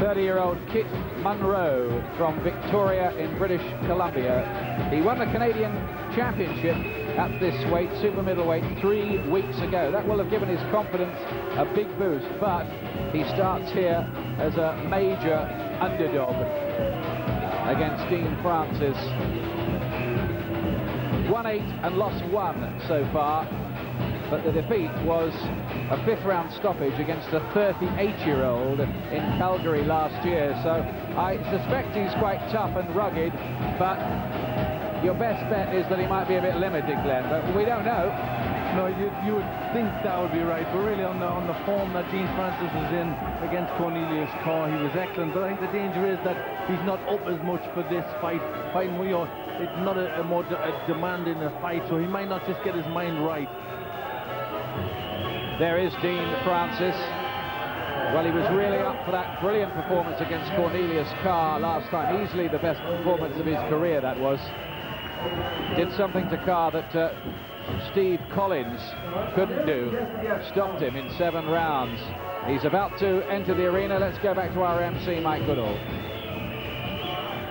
30-year-old Kit Munroe from Victoria in British Columbia. He won the Canadian Championship at this weight, super middleweight, 3 weeks ago. That will have given his confidence a big boost, but he starts here as a major underdog against Dean Francis. Won 8 and lost 1 so far, but the defeat was a 5th round stoppage against a 38-year-old in Calgary last year. So I suspect he's quite tough and rugged, but your best bet is that he might be a bit limited, Glenn, but we don't know. No, you would think that would be right, but really on the form that Dean Francis was in against Cornelius Carr, he was excellent. But I think the danger is that he's not up as much for this fight. It's not a more demanding a fight, so he might not just get his mind right. There is Dean Francis. Well, he was really up for that brilliant performance against Cornelius Carr last time. Easily the best performance of his career, that was. Did something to Carr that Steve Collins couldn't do. Stopped him in 7 rounds. He's about to enter the arena. Let's go back to our MC, Mike Goodall.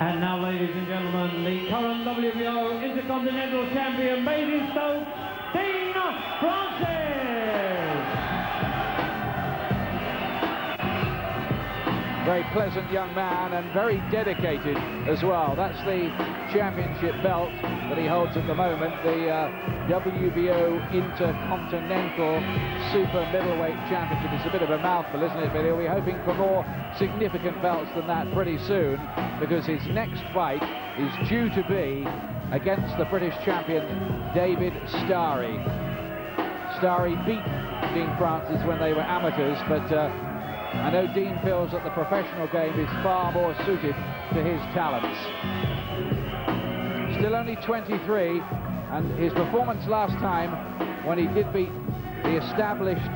And now, ladies and gentlemen, the current WBO Intercontinental Champion, Basingstoke, Dean Francis! Very pleasant young man and very dedicated as well. That's the championship belt that he holds at the moment, the WBO Inter-Continental Super Middleweight Championship. It's a bit of a mouthful, isn't it? But he'll be hoping for more significant belts than that pretty soon, because his next fight is due to be against the British champion David Starry. Starry beat Dean Francis when they were amateurs, but I know Dean feels that the professional game is far more suited to his talents. Still only 23, and his performance last time when he did beat the established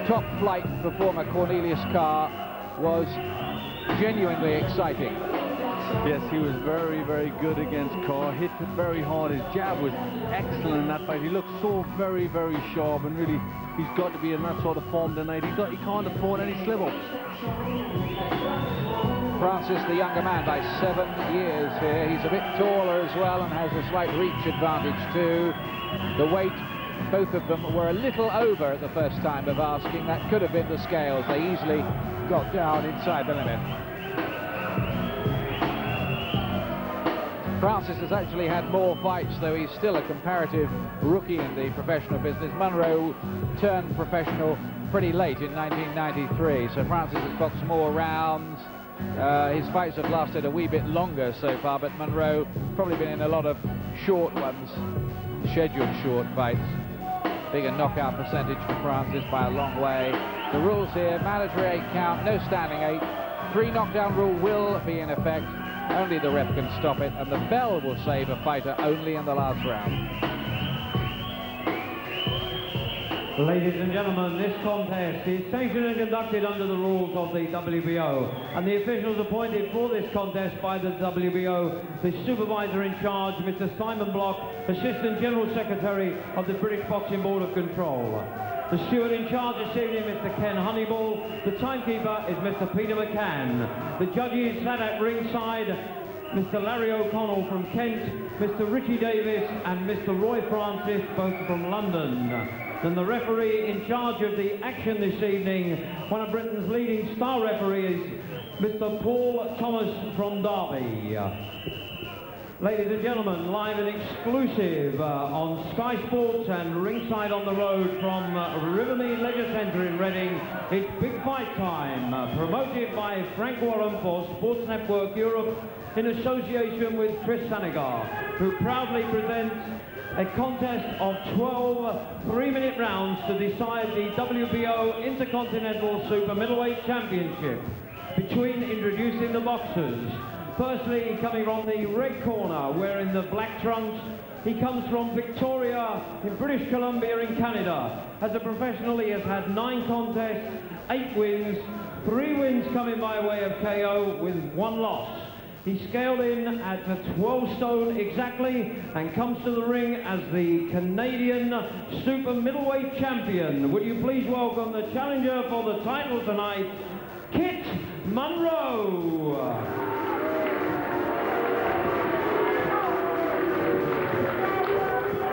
top flight performer Cornelius Carr was genuinely exciting. Yes, he was very, very good against Carr. Hit very hard. His jab was excellent in that fight. He looked so very, very sharp, and really he's got to be in that sort of form tonight. He can't afford any slip-ups. Francis, the younger man, by 7 years here. He's a bit taller as well and has a slight reach advantage too. The weight, both of them were a little over at the first time of asking. That could have been the scales. They easily got down inside the limit. Francis has actually had more fights, though he's still a comparative rookie in the professional business. Munroe turned professional pretty late in 1993, so Francis has got some more rounds. His fights have lasted a wee bit longer so far, but Munroe probably been in a lot of short ones, scheduled short fights. Bigger knockout percentage for Francis by a long way. The rules here: mandatory 8 count, no standing 8. 3 knockdown rule will be in effect. Only the ref can stop it, and the bell will save a fighter only in the last round. Ladies and gentlemen, this contest is sanctioned and conducted under the rules of the WBO, and the officials appointed for this contest by the WBO, the supervisor in charge, Mr. Simon Block, Assistant General Secretary of the British Boxing Board of Control. The steward in charge this evening, Mr. Ken Honeyball. The timekeeper is Mr. Peter McCann. The judges sat at ringside, Mr. Larry O'Connell from Kent, Mr. Richie Davis and Mr. Roy Francis, both from London. Then the referee in charge of the action this evening, one of Britain's leading star referees, Mr. Paul Thomas from Derby. Ladies and gentlemen, live and exclusive on Sky Sports and ringside on the road from Rivermead Leisure Centre in Reading, it's Big Fight Time, promoted by Frank Warren for Sports Network Europe in association with Chris Sanagar, who proudly presents a contest of 12 3-minute rounds to decide the WBO Intercontinental Super Middleweight Championship between introducing the boxers. Firstly, coming from the red corner, wearing the black trunks, he comes from Victoria in British Columbia in Canada. As a professional, he has had 9 contests, 8 wins, 3 wins coming by way of KO with 1 loss. He scaled in at the 12 stone exactly and comes to the ring as the Canadian super middleweight champion. Would you please welcome the challenger for the title tonight, Kit Munroe.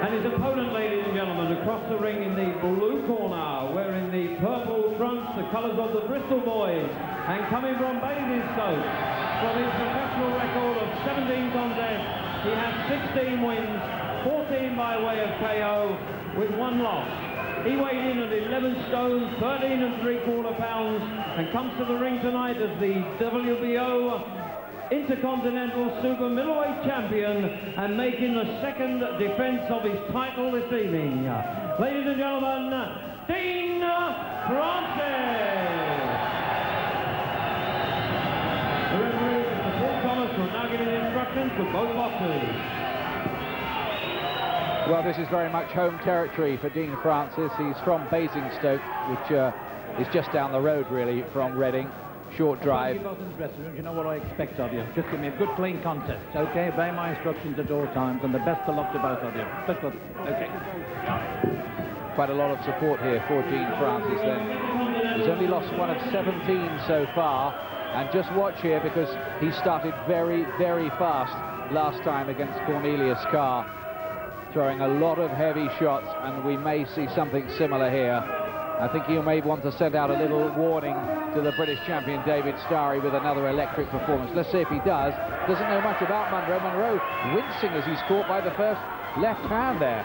And his opponent, ladies and gentlemen, across the ring in the blue corner, wearing the purple trunks, the colours of the Bristol Boys, and coming from Basingstoke, from his professional record of 17 contests, he has 16 wins, 14 by way of KO, with 1 loss. He weighed in at 11 stone, 13 3/4 pounds, and comes to the ring tonight as the WBO Intercontinental Super Middleweight Champion and making the 2nd defence of his title this evening. Ladies and gentlemen, Dean Francis. The referee, Mr. Paul Thomas, will now give his instructions to both boxers. Well, this is very much home territory for Dean Francis. He's from Basingstoke, which is just down the road, really, from Reading. Short drive. You know what I expect of you. Just give me a good, clean contest, okay? Obey my instructions at all times, and the best of luck to both of you. Good, okay. Quite a lot of support here for Dean Francis then. He's only lost 1 of 17 so far, and just watch here because he started very, very fast last time against Cornelius Carr, throwing a lot of heavy shots, and we may see something similar here. I think he may want to send out a little warning to the British champion David Starry with another electric performance. Let's see if he does. Doesn't know much about Munroe. Munroe wincing as he's caught by the first left hand there.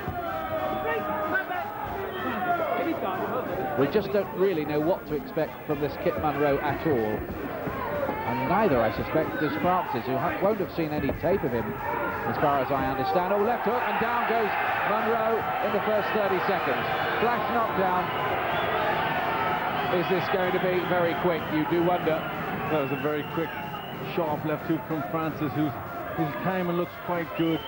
We just don't really know what to expect from this Kit Munroe at all. And neither, I suspect, does Francis, who won't have seen any tape of him, as far as I understand. Oh, left hook, and down goes Munroe in the first 30 seconds. Flash knockdown. Is this going to be very quick? You do wonder. That was a very quick, sharp left hook from Francis, whose timing looks quite good.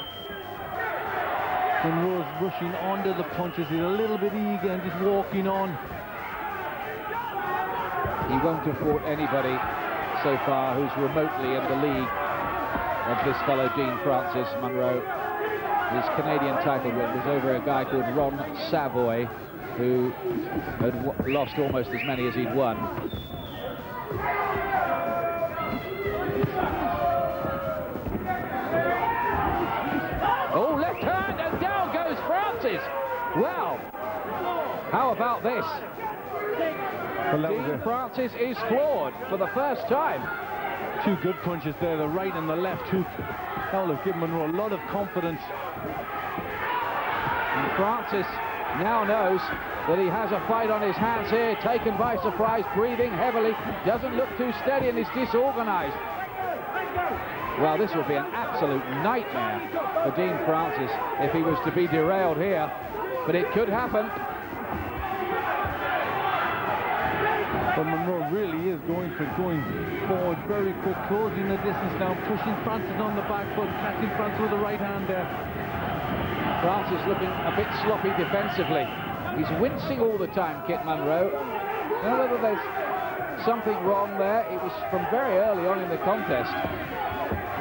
Munroe's rushing under the punches. He's a little bit eager and just walking on. He won't have fought anybody so far who's remotely in the league of this fellow Dean Francis. Munroe. His Canadian title win was over a guy called Ron Savoy, who had lost almost as many as he'd won. Oh, left hand, and down goes Francis. Wow. How about this? Well, Dean Francis is floored for the first time. 2 good punches there, the right and the left hook. That will have given Munroe a lot of confidence. And Francis now knows that he has a fight on his hands here, taken by surprise, breathing heavily, doesn't look too steady and is disorganized. Well, this will be an absolute nightmare for Dean Francis if he was to be derailed here, but it could happen. But Munroe really is going forward very quick, closing the distance now, pushing Francis on the back foot, catching Francis with the right hand there. Francis looking a bit sloppy defensively. He's wincing all the time, Kit Munroe. I don't know whether there's something wrong there. It was from very early on in the contest.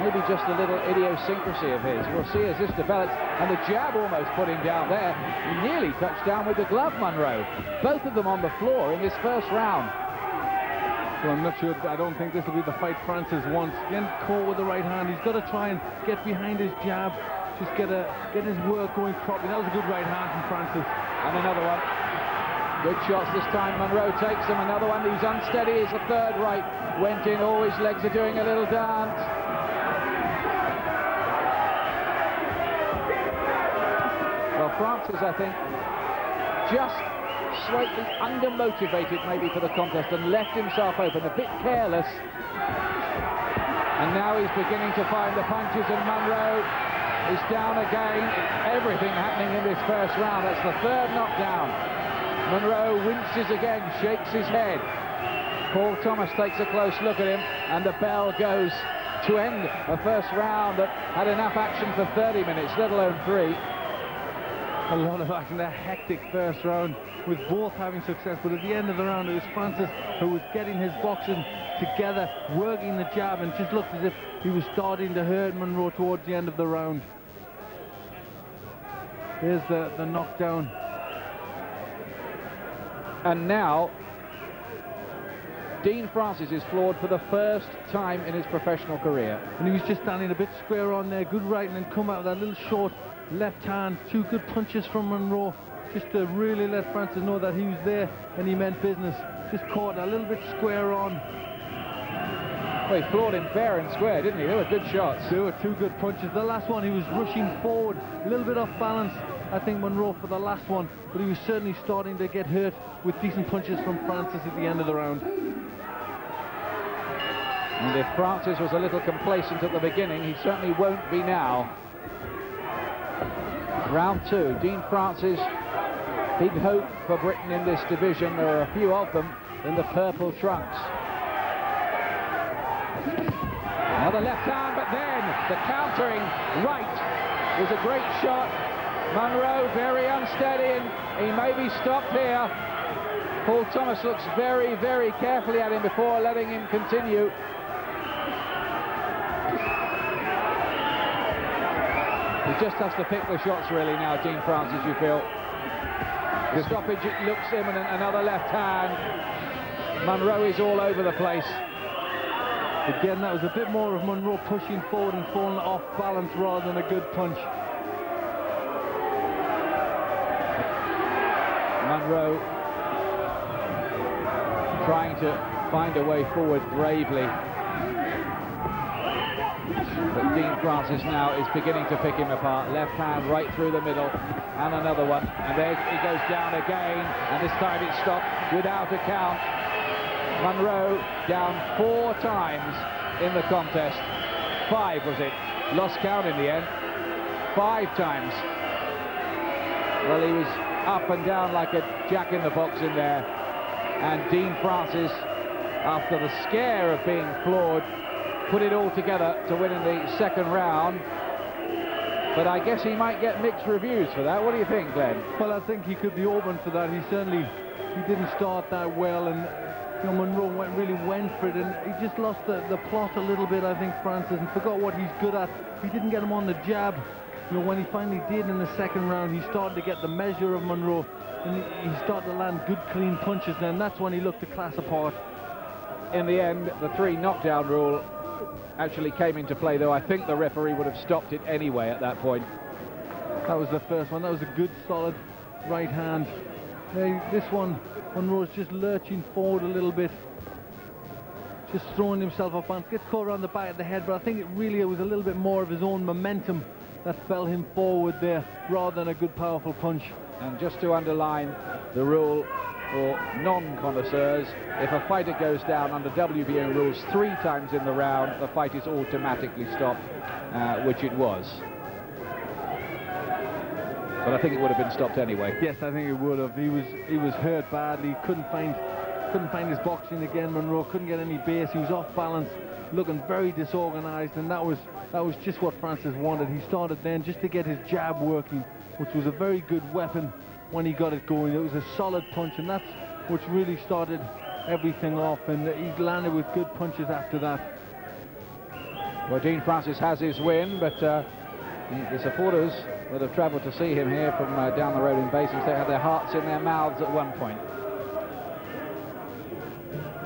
Maybe just a little idiosyncrasy of his. We'll see as this develops. And the jab almost put him down there. He nearly touched down with the glove, Munroe. Both of them on the floor in this first round. Well, I'm not sure. I don't think this will be the fight Francis wants. Again, caught with the right hand. He's got to try and get behind his jab. Just get his work going properly. That was a good right hand from Francis. And another one. Good shots this time. Munroe takes them. Another one. He's unsteady. Is the third right. Went in. All his legs are doing a little dance. Well, Francis, I think, just slightly undermotivated maybe for the contest and left himself open. A bit careless. And now he's beginning to find the punches, and Munroe is down again. Everything happening in this first round. That's the 3rd knockdown. Munroe winces again, shakes his head. Paul Thomas takes a close look at him, and the bell goes to end a first round that had enough action for 30 minutes, let alone 3. a lot of action. A hectic first round with both having success, but at the end of the round it was Francis who was getting his boxing together, working the jab, and just looked as if he was starting to hurt Munroe towards the end of the round. Here's the knockdown. And now Dean Francis is floored for the first time in his professional career. And he was just standing a bit square on there, good right, and then come out with that little short left hand. Two good punches from Munroe, just to really let Francis know that he was there and he meant business. Just caught a little bit square on. Well, he floored him fair and square, didn't he? They were good shots. They were two good punches. The last one, he was rushing forward, a little bit off balance, I think, Munroe, for the last one, but he was certainly starting to get hurt with decent punches from Francis at the end of the round. And if Francis was a little complacent at the beginning, he certainly won't be now. Round two, Dean Francis, big hope for Britain in this division. There are a few of them in the purple trunks. Another left hand, but then the countering right was a great shot. Munroe very unsteady, and he may be stopped here. Paul Thomas looks very, very carefully at him before letting him continue. He just has to pick the shots really now, Dean Francis, you feel. The stoppage, it looks imminent. Another left hand. Munroe is all over the place. Again, that was a bit more of Munroe pushing forward and falling off balance rather than a good punch. Munroe trying to find a way forward bravely. But Dean Francis now is beginning to pick him apart. Left hand right through the middle, and another one. And there he goes down again, and this time it's stopped without a count. Munroe down 4 times in the contest. 5 was it? Lost count in the end. 5 times. Well, he was up and down like a jack in the box in there. And Dean Francis, after the scare of being floored, put it all together to win in the second round. But I guess he might get mixed reviews for that. What do you think, Glenn? Well, I think he could be open for that. He didn't start that well, and you know, Munroe really went for it, and he just lost the plot a little bit, I think, Francis, and forgot what he's good at. He didn't get him on the jab. You know, when he finally did in the second round, he started to get the measure of Munroe, and he started to land good, clean punches, and that's when he looked a class apart. In the end, the 3 knockdown rule actually came into play, though I think the referee would have stopped it anyway at that point. That was the first one. That was a good, solid right hand. This one, Munroe's just lurching forward a little bit, just throwing himself up balance. Gets caught around the back of the head, but I think it was a little bit more of his own momentum that fell him forward there, rather than a good, powerful punch. And just to underline the rule for non-connoisseurs, if a fighter goes down under WBO rules 3 times in the round, the fight is automatically stopped, which it was. But I think it would have been stopped anyway. Yes, I think it would have. He was hurt badly. Couldn't find his boxing again. Munroe couldn't get any base. He was off balance, looking very disorganized, and that was just what Francis wanted. He started then just to get his jab working, which was a very good weapon when he got it going. It was a solid punch, and that's which really started everything off, and he landed with good punches after that. Well, Dean Francis has his win, but the supporters that have travelled to see him here from down the road in Basingstoke had their hearts in their mouths at one point.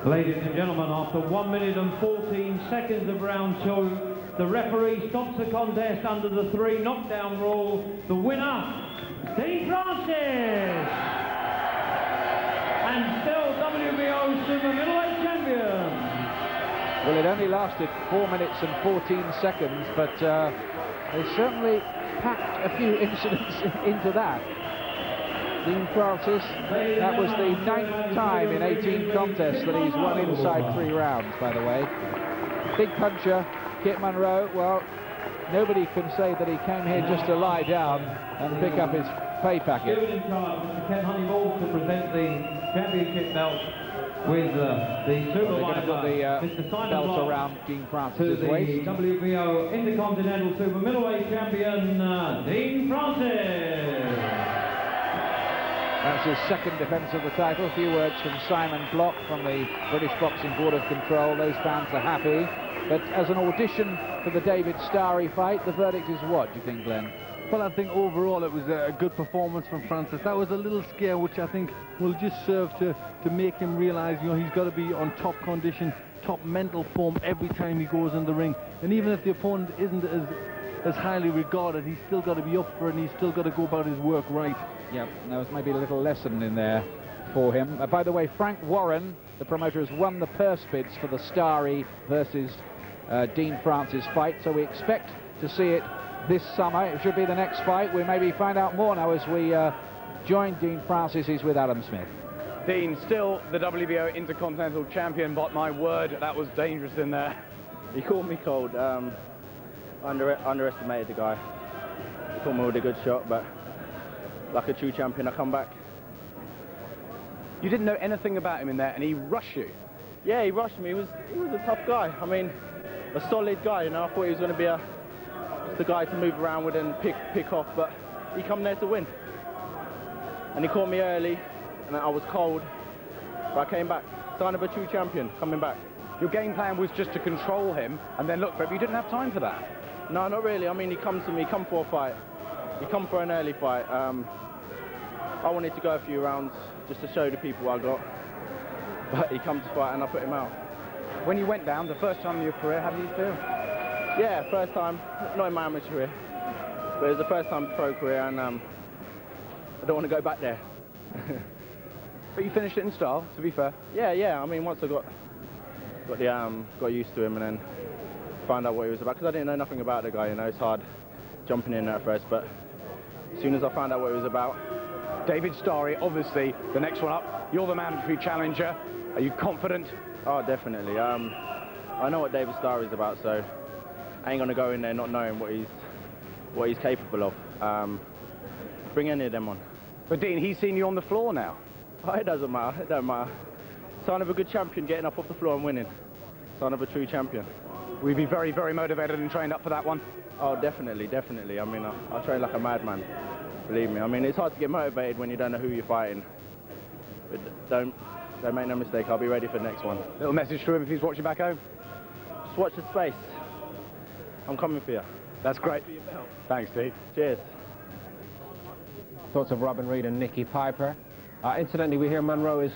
Ladies and gentlemen, after 1 minute and 14 seconds of round 2, the referee stops the contest under the 3 knockdown rule. The winner, Dean Francis, and still WBO Super Middleweight Champion. Well, it only lasted 4 minutes and 14 seconds, but they certainly packed a few incidents into that. Dean Francis, that was the 9th time in 18 contests that he's won inside 3 rounds, by the way. Big puncher, Kit Munroe. Well, nobody can say that he came here just to lie down and pick up his pay packet. Given in charge, Mr. Ken Honeyballs, to present the championship belt with the supervisor, Mr. Simon belt Block, around Dean to Francis' the waist. WBO Intercontinental Super Middleweight Champion, Dean Francis. That's his second defence of the title. A few words from Simon Block from the British Boxing Board of Control. Those fans are happy. But as an audition for the David Starry fight, the verdict is what, do you think, Glenn? Well, I think overall it was a good performance from Francis. That was a little scare, which I think will just serve to make him realise, you know, he's got to be on top condition, top mental form every time he goes in the ring. And even if the opponent isn't as highly regarded, he's still got to be up for it, and he's still got to go about his work right. Yep, there was maybe a little lesson in there for him. By the way, Frank Warren, the promoter, has won the purse bids for the Starry versus Dean Francis fight, so we expect to see it this summer. It should be the next fight. We'll maybe find out more now as we join Dean Francis. He's with Adam Smith. Dean, still the WBO Intercontinental champion, but my word, that was dangerous in there. He caught me cold. Underestimated the guy. He caught me with a good shot, but like a true champion, I come back. You didn't know anything about him in there, and he rushed you. Yeah, he rushed me. He was a tough guy. I mean, a solid guy. You know, I thought he was going to be just a guy to move around with and pick off, but he come there to win. And he caught me early, and I was cold, but I came back. Sign of a true champion, coming back. Your game plan was just to control him and then look for it, but you didn't have time for that. No, not really. I mean, he come to me, come for a fight. He come for an early fight. I wanted to go a few rounds just to show the people I got, but he come to fight and I put him out. When you went down, the first time in your career, how did you feel? Yeah, first time, not in my amateur career, but it was the first time pro career, and I don't want to go back there. But you finished it in style, to be fair. Yeah. I mean, once I got used to him and then found out what he was about, because I didn't know nothing about the guy. You know, it's hard jumping in at first, but as soon as I found out what he was about. David Starry, obviously the next one up. You're the mandatory challenger. Are you confident? Oh, definitely. I know what David Starry is about, so I ain't gonna go in there not knowing what he's capable of. Bring any of them on. But Dean, he's seen you on the floor now. Oh, it doesn't matter. It don't matter. Sign of a good champion, getting up off the floor and winning. Sign of a true champion. We'd be very, very motivated and trained up for that one. Oh, definitely. I mean, I train like a madman. Believe me. I mean, it's hard to get motivated when you don't know who you're fighting. But don't make no mistake. I'll be ready for the next one. Little message to him if he's watching back home. Just watch the space. I'm coming for you. That's great. Thanks, Steve. Cheers. Thoughts of Robin Reed and Nicky Piper. Incidentally, we hear Munroe is